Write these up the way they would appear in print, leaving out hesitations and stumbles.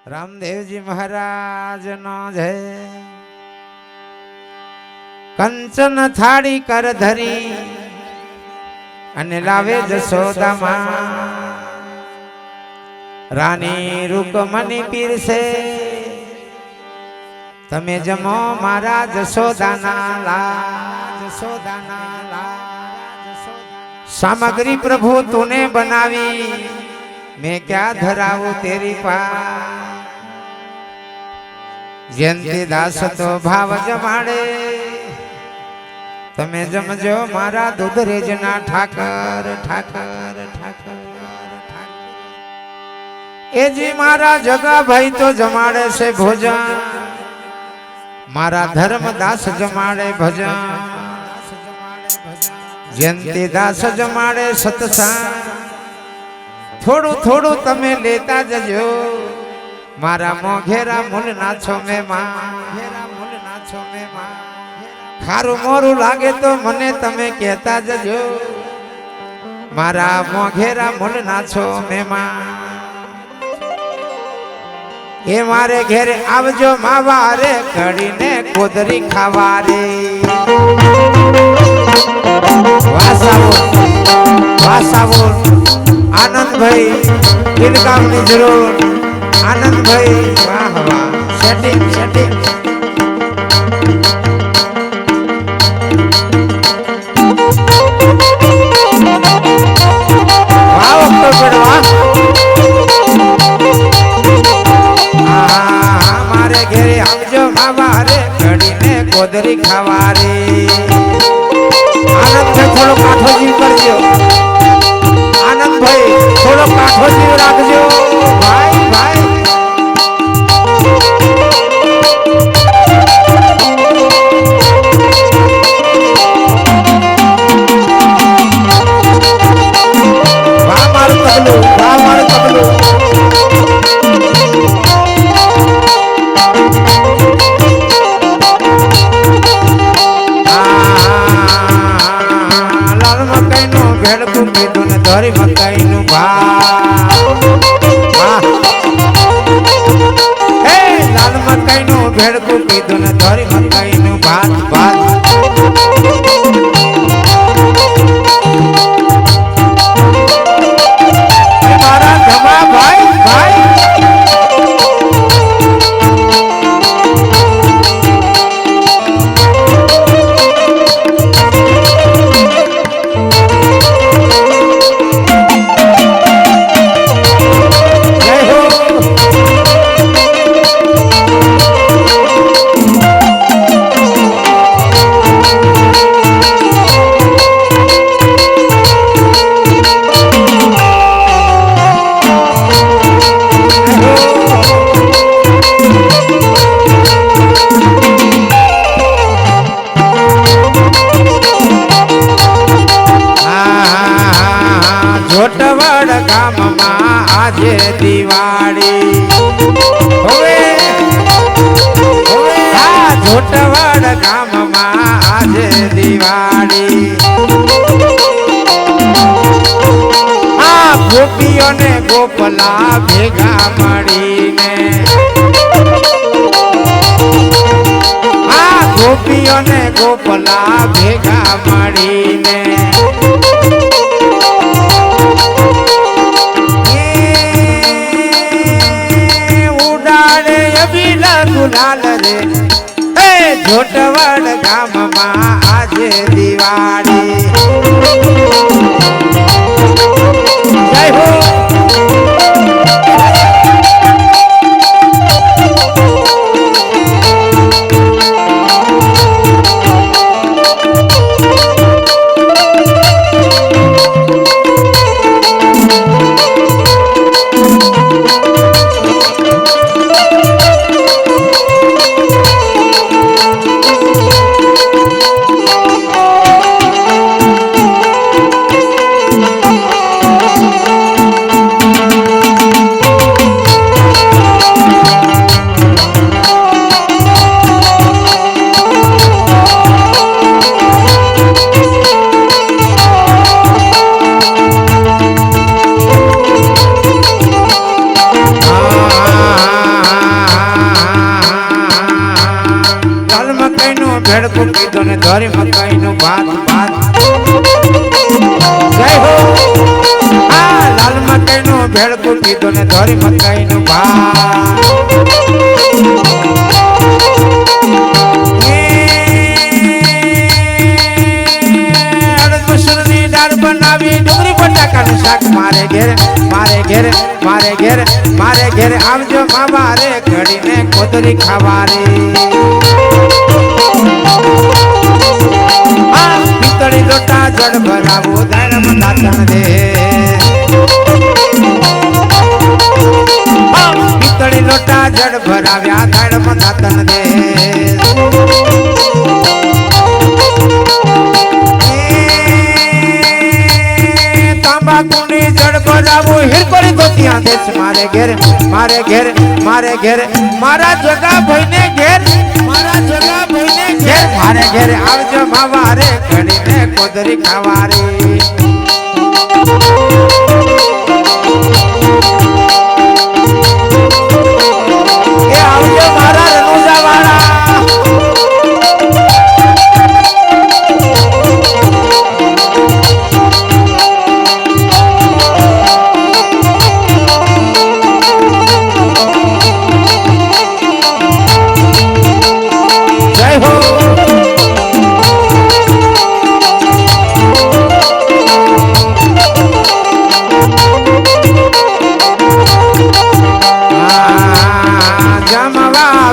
રામદેવજી મહારાજ નો જય। કંચન થાળી કર ધરી અને લાવે જશોદામાં, રાની રૂકમણી પીરસે તમે જમો મારા જશોદાના લા। સામગ્રી પ્રભુ તूने બનાવી, मैं क्या धराऊं तेरी पा। जयंती दास तो भाव जमाड़े तमे जमजो मारा दूधरेज ना ठाकर ठाकर ठाकर। ए जी मारा जगा भाई तो जमाड़े से भोजन, मारा धर्म दास जमाड़े भजन। जयंती दास जमाड़े सत्संग, थोड़ू थोड़ू तमे लेता जजो मारा मोघेरा मुल नाछो में मां। खारू मोरू लागे तो मने तमे कहता जजो मारा मोघेरा मुल नाछो में मां। ए मारे घेरे आवजो मावा रे कड़ी ने कोदरी खावा रे। वासावो आनंद भाई दिलकामनी जरूर। आनंद भाई वाह वाह सेटिंग सेटिंग। वाह ऑक्टोबर वाह। मारे घेरे आवजो मावा रे घड़ी ने कोदरी खावा रे। आनंद भाई थोड़ो काठो जीव करजो। आनंद भाई थोड़ो काठो जीव राखजो भाई भाई। वाह मारू तबलू, वाह मारू तबलू। लाल मकई नो भेड़कू पीधू ने धोरी मकई नु भात। हे लाल मकई नु भेड़कू पीधू ने धोरी मकई नु भात भात। मारा धमा भाई भाई। जोटवड़ गाम में आजे दिवाड़ी होवे होवे। जोटवड़ गाम में आजे दिवाड़ी। गोपियों ने गोपला भेगा मड़ी ने। गोपियों ने गोपला भेगा मड़ी ने। गुलाल रे ए जोटवड़ गाम में आजे दिवाड़ी। जय हो। મકાઈનું ભેળકું કીધું ને ધોરી મકાઈનું ભાત ભાત જય હો આ લાલ મકાઈનું ભેળકું કીધું ને ધોરી મકાઈનું ભાત બનાવી ડુંગળી બટાકાનું શાક મારે ઘેર મારે ઘેર મારે ઘેર મારે ઘેર આવજો મામા રે ઘડીને કોતરી ખાવા રે પિત્તળી લોટા જળ ભરાવો દાડમ દાતણ દે પિત્તળી લોટા જળ ભરાવ્યા દાડમ દાતણ દે કુંડી જડ બજાવું હિરકોરી ધોતિયા દેશ મારે ઘેર મારે ઘેર મારે ઘેર મારા જગા ભાઈને ઘેર મારા જગા ભાઈને ઘેર મારે ઘેર આવજો માવા રે ઘડીને કોદરી ખાવા રે એ આવજો મારા રનુજા વાળા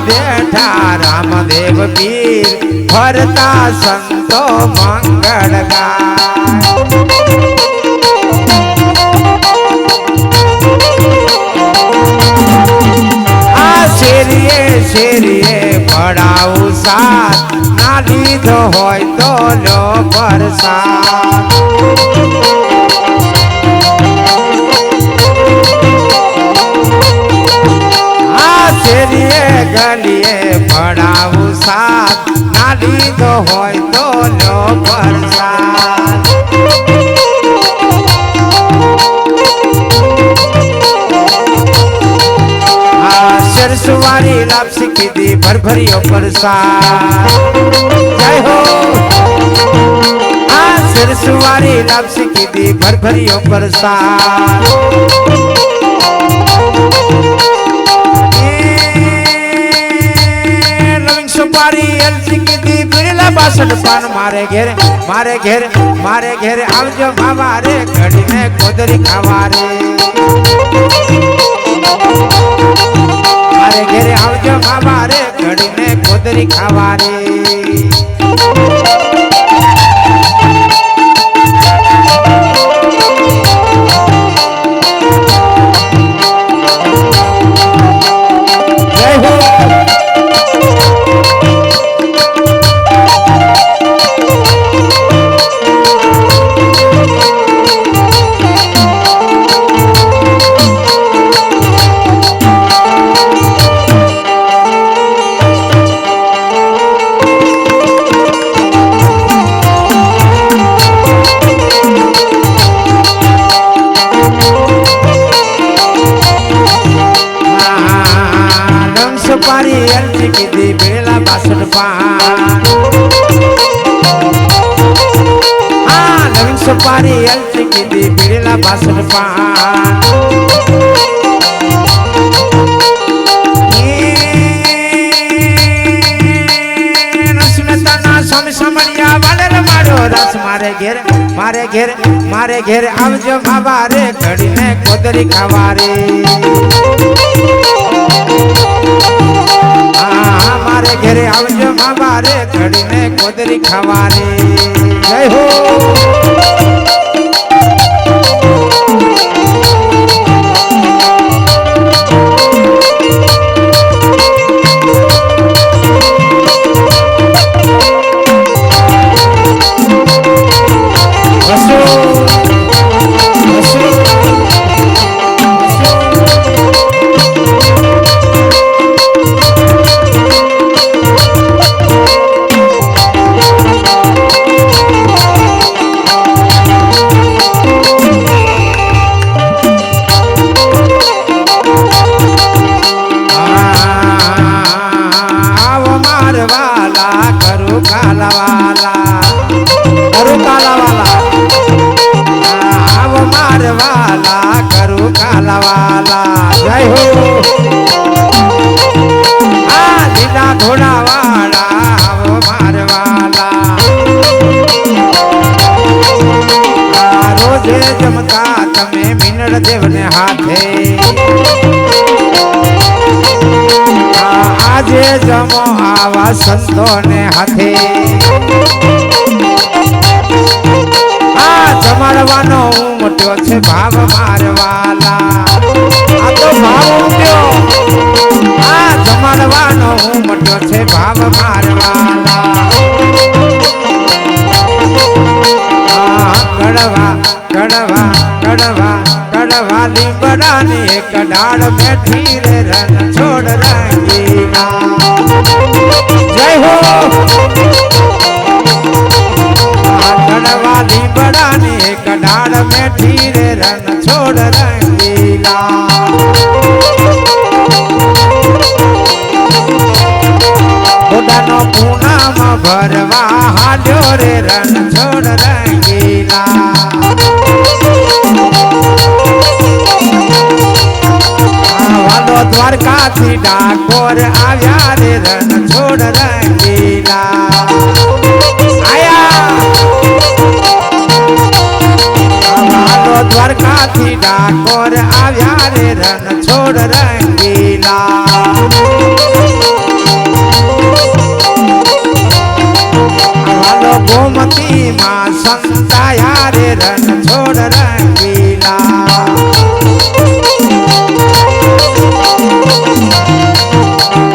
બેઠા રામદેવ પીર ફરતા સંતો મંગળ આ શેરીએ શેરીએ પડાવું સાથ ના લીધો હોય તો લો પરસાદ શેરીએ ગલીએ પડાવું સાથ ના લીધો હોય તો લો પરસાદ આ સરસવારી લાપસી કીધી ભરભરીઓ પરસાદ જય હો આ સરસવારી લાપસી કીધી ભરભરીઓ પરસાદ સુપારી એલસી કીધી પીળા બાસઠ પાન મારે ઘેર મારે ઘેર મારે ઘેર આવજો માવા રે ઘડીને કોદરી ખાવા રે મારે ઘેર આવજો માવા રે ઘડીને કોદરી ખાવા રે સુપારી એલસી કીધી પીળા બાસઠ પાન હા નવીન સુપારી એલસી કીધી પીળા બાસઠ પાન સ્વામી સમણિયા વાલે મારો રસ મારે ઘેર મારે ઘેર મારે ઘેર આવજો માવા રે ઘડીને કોદરી ખાવા રે મારે ઘેરે આવજો માવા રે ઘડીને કોદરી ખાવા રે જય હો करू कालावाला आव मारवाला करू कालावाला जय हो लीला घोड़ावाला आव मारवाला रोजे जमता तमे मीनड़ देवने हाथे आजे जमो आवा संतो ने हाथे जमाड़वानो उमट्यो छे भाव मारवाला आ तो भाव उमट्यो जमाड़वानो उमट्यो छे भाव मारवाला कड़वा कड़वा कड़वा कड़वा लींबड़ानी एक डाड़ बैठी रे रन छोड़ रंगीला जय हो कड़वा लींबड़ानी एक डाड़ बैठी रे रन छोड़ रंगीला खुदानो पूनम भरवा हाल्यो रे रन छोड़ रंगीला वालो द्वारका थी डाकोर आव्या रे रन छोड़ रंगीला आया वालो द्वारका थी डाकोर आव्या रे रन छोड़ रंगीला गोमती माँ संताया रे रन छोड़ रंगीला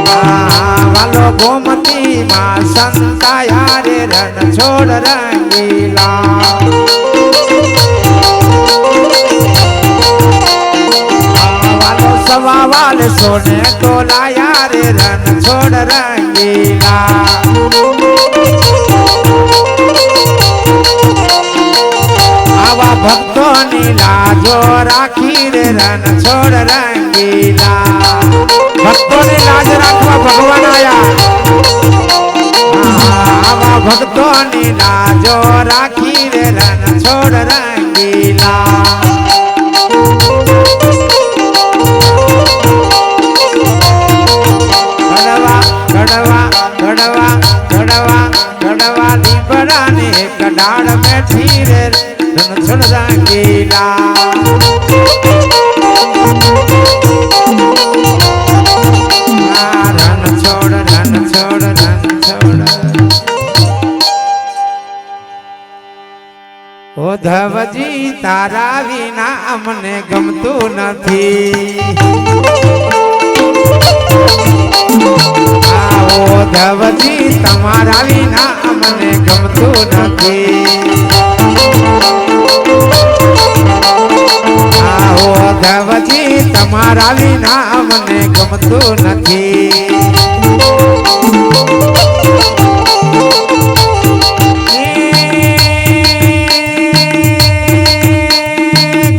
वालो गोमती माँ संताया रे रन छोड़ रंगीला वालो सवा वाले सोने को लाया रे रन छोड़ रंगीला आवा भक्तों नी लाजो राखी रे रन छोड़ रंगीला भक्तों ने लाज राखवा भगवान आया आवा भक्तों नी लाजो राखी रे रन छोड़ रंगीला कड़वा कड़वा कड़वा कड़वा कड़वा लींबड़ानी एक डाड़ बैठी रे रन छोड़ रंगीला रन छोड़ रन छोड़ रन छोड़ ओधवजी तारा विना अमने गमतु नथी ओधवजी तमारा विना अमने गमतु नथी ओधवजी तमारा विना अमने गमतु नथी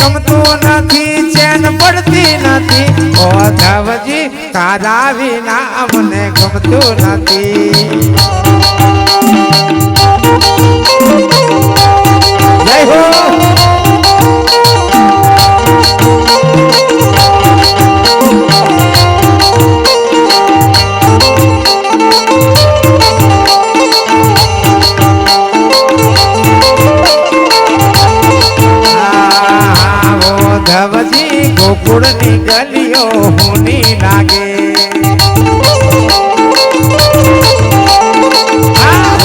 गमतु नथी चैन पड़ती नथी ओधवजी तारा विना अमने गमतु नथी जय हो ओधवजी गोकुल नी गलियो होनी लागे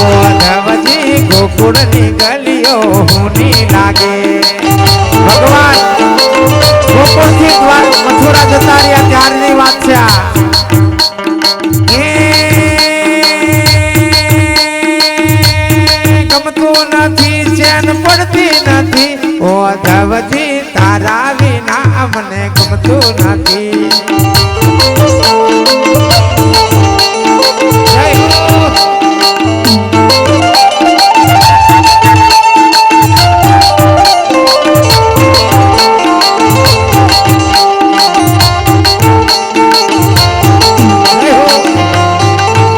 ओधवजी गोकुल नी गलियो होनी लागे भगवान गोकुल थी द्वार मथुरा जता रह्या त्यारनी वात छे गमतु नथी चैन पड़ती नथी ओधवजी तारा विना अमने गमतु नथी जय हो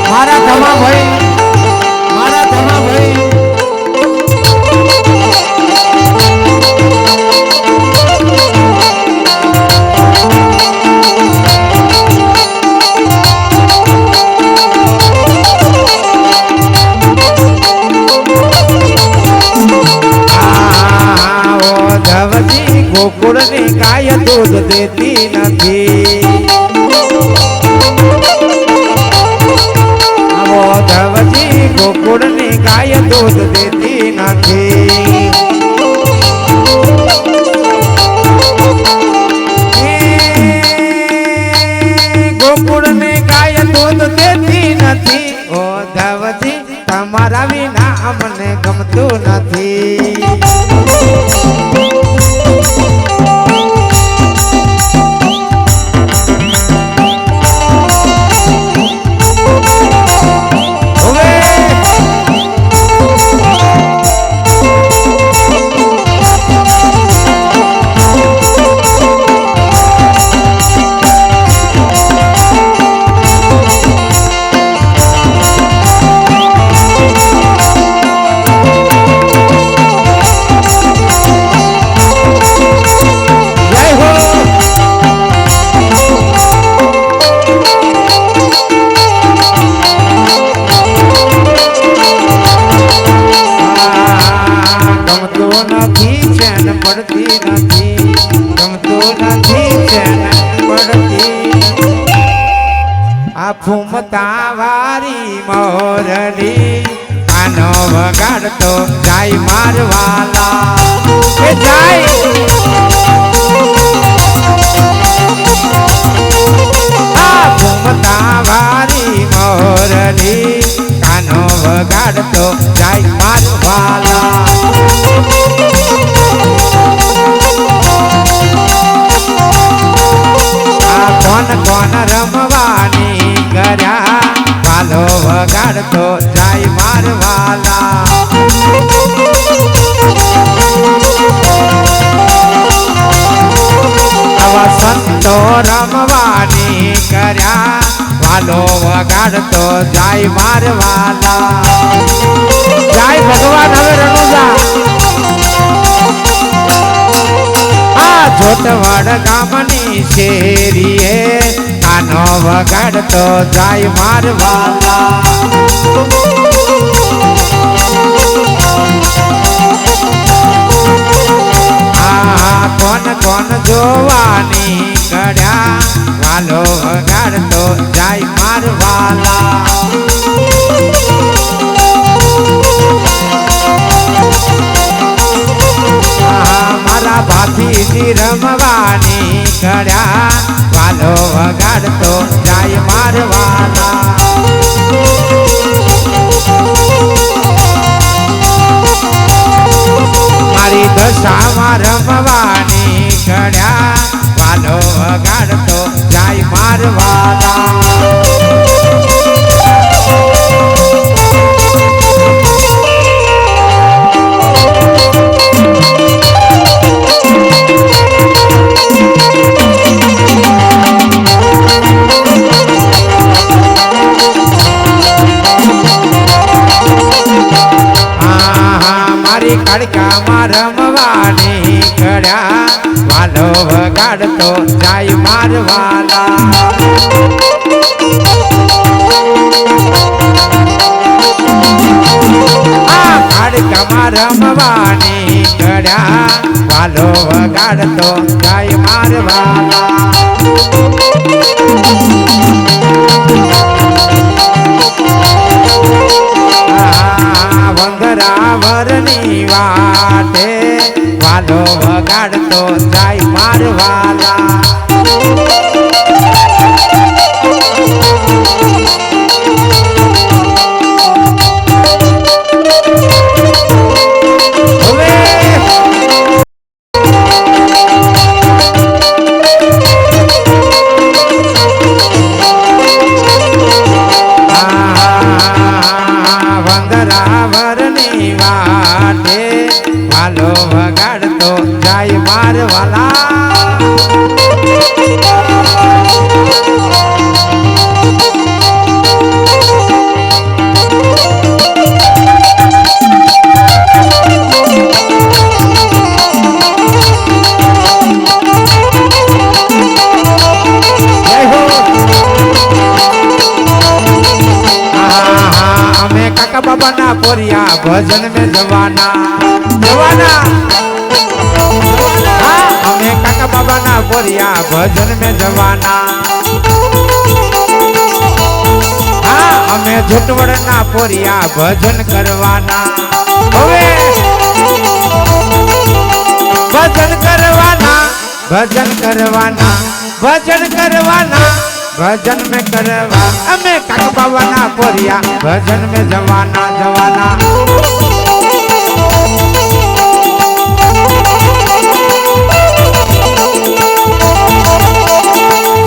मारा धमा भाई ગોકુળની ગાય દૂધ દેતી નથી ધવજી ગોકુળની ગાય દૂધ દેતી નથી ગોકુળની ગાય દૂધ દેતી નથી ઓ ધવજી તમારા વિના અમને ગમતું નથી પડતી નથી ગમતું નથી ચેન પડતી આ ફૂમતા વારી મોરલી કાનો વગાડતો જાય મારવાલા એ જાય આ ફૂમતા વારી મોરલી કાનો વગાડતો જાય મારવાલા કોણ કોણ રમવાની કર્યા વાલો વગાડતો જાય મારવાલા આવા સંતો રમવાની કર્યા વાલો વગાડતો જાય મારવાલા જાય ભગવાન હવે રણુજા જોટવડ ગામની શેરીએ કાનો વગાડતો જાય મારવાલા કોણ કોણ જોવાની કડ્યા વાલો વગાડતો જાય મારવાલા મારા ભાભીજી રમવાની કડ્યા વાલો વગાડતો જાય મારવાલા મારી દશામાં રમવાની કડ્યા વાલો વગાડતો જાય મારવાલા કડકામાં રમવાની કડ્યા વાલો વગાડતો જાય મારવાલા આ કડકામાં રમવાની કડ્યા વાલો વગાડતો જાય મારવાલા વંગરાવરની વાટે વાલો વગાડતો જાય મારવાલા વંગરાવરની વાટે વાલો વગાડતો જાય મારવાલા काका बाबा ना पोरिया भजन में जवाना जवाना हाँ पोरिया भजन में जवाना हाँ हमें झुटवड़ना पोरिया भजन करवाना होवे भजन करवाना भजन करवाना भजन करवाना भजन में करवा हमें काक बाबाना पोरिया भजन में जवाना जवाना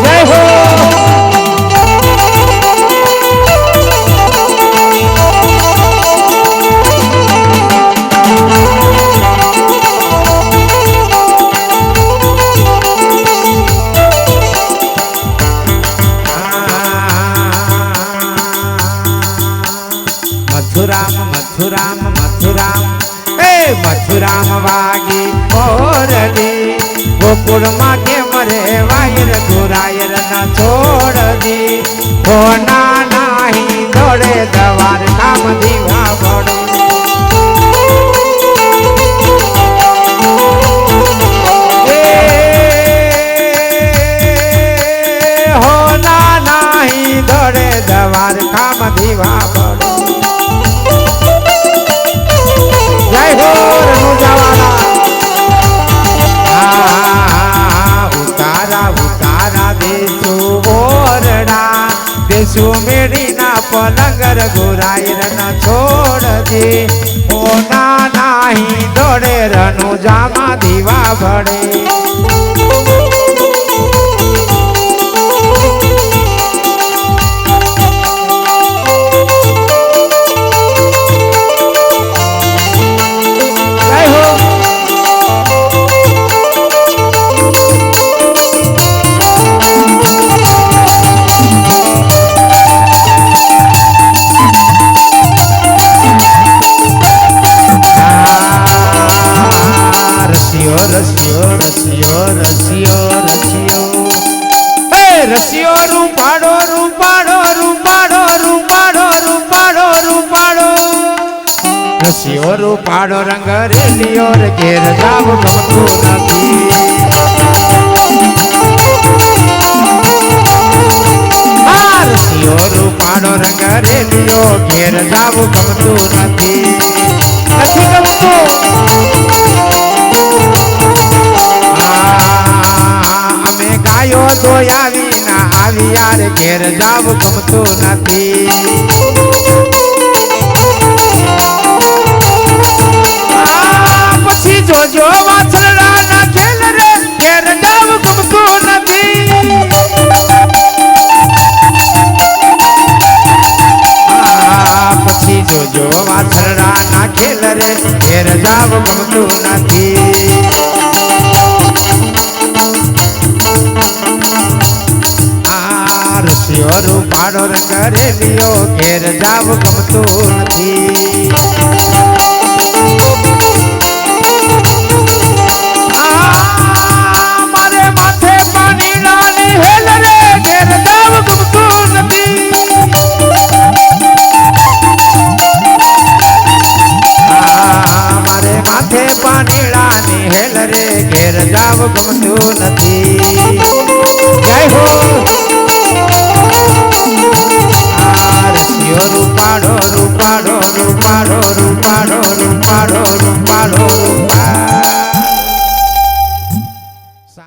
जय हो मथुराम मथुराम मथुराम ए मथुराम वागी मोरडी गोकुल माँ के मरे वायर घुरायर न छोड़ दी होना नाही दौड़े दवार काम दीवा बड़ो होना नाही दौड़े दवार काम दीवा बड़ो जय हो रनुजावाला उतारा उतारा देशो बोरडा देशो मेरी ना पलंगर गुरायर न छोड़ दे होना नाही दौड़े रनुजामा दीवा भड़े रसियो रूपाड़ो रूपाड़ो रूपाड़ो रूपाड़ो रूपाड़ो रूपाड़ो रसियो रूपाड़ो रंग रेलियो रे घेर जाव गमतो नथी रसियो रूपाड़ो रंग रेलियो घेर जाव गमतो नथी नथी गमतो गायो दोया विना आवी यार घेर जाव गमतो नथी पछी जोजो वाछड़ा ना खेल रे घेर जाव गमतो नथी पछी जोजो वाछड़ा ना खेल रे घेर जाव गमतो नथी रूपाड़ो रंग रेलियो घेर जाव गमतो नथी मारे माथे पानी नानी हेल रे घेर जाव गमतो नथी मारे माथे पानी नानी हेल रे घेर जाव गमतो नथी जय हो रूपाड़ो रूपाड़ो रूपाड़ो रूपाड़ो रूपाड़ो रूपाड़ो रूपाड़ो